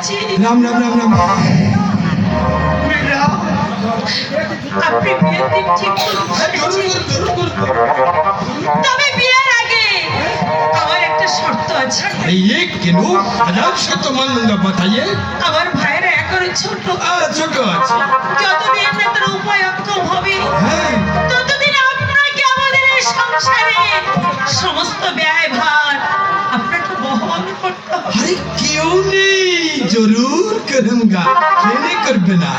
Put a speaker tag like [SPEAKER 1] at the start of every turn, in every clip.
[SPEAKER 1] আছি।
[SPEAKER 2] রাম রাম রাম রাম।
[SPEAKER 1] আপনি বিয়ের দিন ঠিক তবে বিয়ের আগে আমার একটা শর্ত আছে।
[SPEAKER 2] ये केनु हजार शत मानूंगा बताइए।
[SPEAKER 1] আমার ভাইরা এখনো ছোট
[SPEAKER 2] ছোট আছে।
[SPEAKER 1] যতদিন না তার উপায় অক্ষম হবে
[SPEAKER 2] হ্যাঁ
[SPEAKER 1] ততদিন আপনাকে আমাদের এই সংসারে সমস্ত ব্যয় ভার আপনাকে বহন করতে হবে।
[SPEAKER 2] अरे क्यों नहीं जरूर करूंगा क्यों नहीं कर बिना।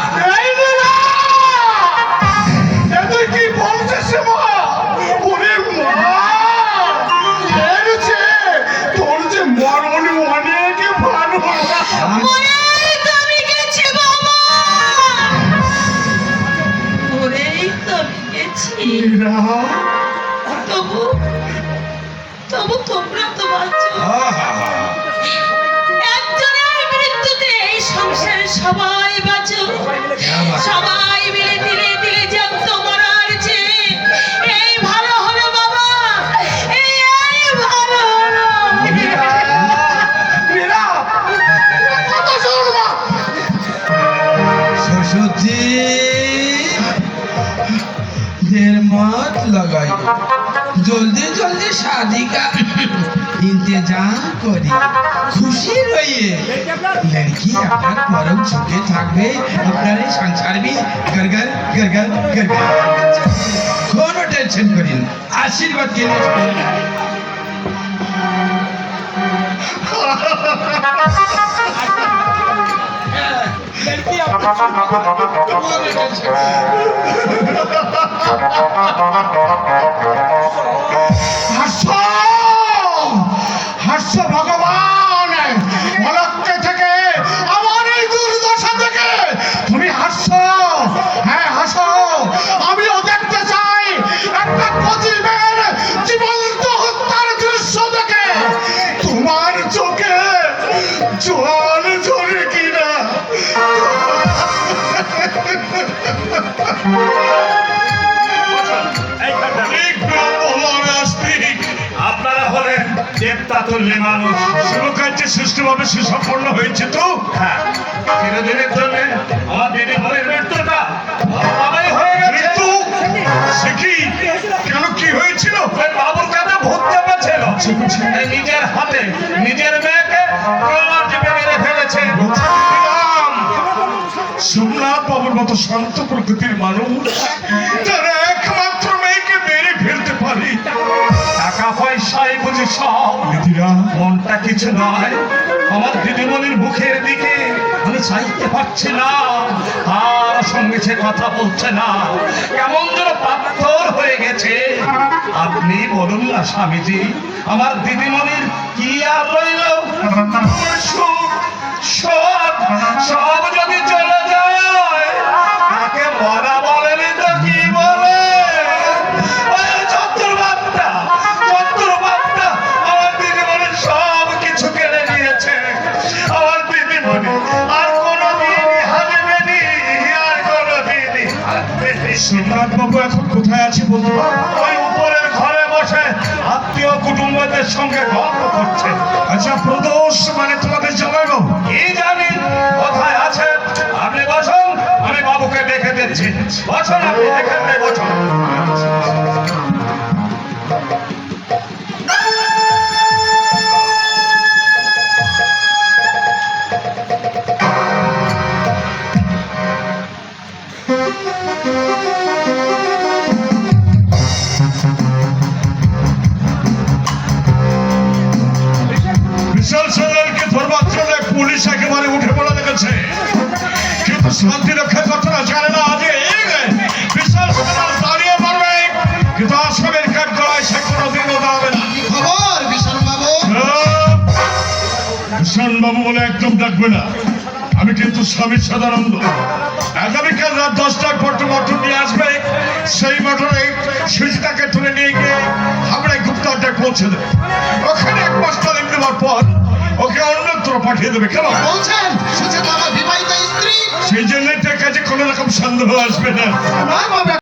[SPEAKER 1] তবু তোমরা তো বাঁচো। একজনের মৃত্যুতে এই সংসারে সবাই বাঁচো। সবাই মিলে দিলে দিলে জ্যান্ত মরার চেয়ে এই ভালো হলো বাবা, এই ভালো হলো।
[SPEAKER 2] ससुर जी देर मत लगाइए, जल्दी जल्दी शादी का इंतजाम करिए, खुशी रहिए। लड़की আপনার পরম সুখে থাকবে, আপনার এই সংসার भी গরগর গরগর গরগর। কোনো টেনশন করেন না, আশীর্বাদ के लिए लड़की হাস্য ভগবান অলক্ষ্যে থেকে আমার এই দুর্দশা থেকে তুমি হাস্য। হ্যাঁ হাসো, আমিও দেখতে চাই একটা কচিবের জীবন্ত হত্যার দৃশ্য দেখে তোমার চোখে জল ঝরে কিনা।
[SPEAKER 3] আপনারা হলেন দেবতাতুল্যে মানুষ, শুভ কার্যে সুষ্ঠুভাবে সুসম্পন্ন হয়েছে তো। হ্যাঁ, চিরদিনের জন্য আমার দিদি মনের মৃত্যুটা বাবাই হয়ে গেছে। সে কি কেন কি হয়েছিল? বাবুর কাছে ভূত চেপেছিল, নিজের হাতে নিজের মেয়েকে মেরে ফেলেছে। সোমনাথ বাবুর মতো শান্ত প্রকৃতির মানুষ তারা একমাত্র মেয়েকে মেরে ফেলতে পারে। টাকা পয়সাই বুঝি সব, মনটা কিছু নয়। আমার দিদিমণির মুখের দিকে আমি চাইতে পারছি না, আর সঙ্গে সে কথা বলছে না, কেমন যেন পাথর হয়ে গেছে। আপনি বলুন না স্বামীজি, আমার দিদিমণির কি আর রইল? সুখ সব সব যদি চলে যায় তাকে মরা বলেনি তো কি বলে? চতুর্বাদটা আমার দিদিমণি সব কিছু কেড়ে নিয়েছে। আমার দিদিমণি আর কোনোদিনই হাসবেনি, আর কোনোদিনই হাসবেনি। সোমনাথ বাবু এখন কোথায় আছে বলতে পারো? ওই উপরের ঘরে বসে আত্মীয় কুটুম্বদের সঙ্গে গল্প করছে। আচ্ছা, প্রদোষ মানে তোমাদের জামাই বাবু? কি জানি কোথায় আছে। আপনি বসুন, আমি বাবুকে দেখে দিচ্ছি। বসুন, আপনি এখানে বসুন। বিশাল সাগরকে ধরবার জন্য পুলিশ একেবারে উঠে পড়া লেগেছে, কিন্তু শান্তি রক্ষা করতে না জানে না। আজ বিশাল সাগর দাঁড়িয়ে পড়বে, কিন্তু আসামের কাঠ গড়ায় সে কোনোদিনও দাঁড়াবে না।
[SPEAKER 2] খবর বিশাল বাবু?
[SPEAKER 3] বিশাল বাবু বলে একদম ডাকবে না। আমি কিন্তু স্বামী সদানন্দ। আগামীকাল রাত 10টার পর মটন নিয়ে আসবে। সেই মটনে সুজিতাকে তুলে নিয়ে গিয়ে হাবড়ে গুপ্তাড্ডায় পৌঁছে দেবে। ওখানে 1 মাস তালিম দেওয়ার পর ওকে অন্যত্র পাঠিয়ে দেবে। কেন
[SPEAKER 2] বলছেন? সুচিতা আমার বিবাহিত স্ত্রী,
[SPEAKER 3] সেই জন্য কাছে কোনো রকম সন্দেহ আসবে না।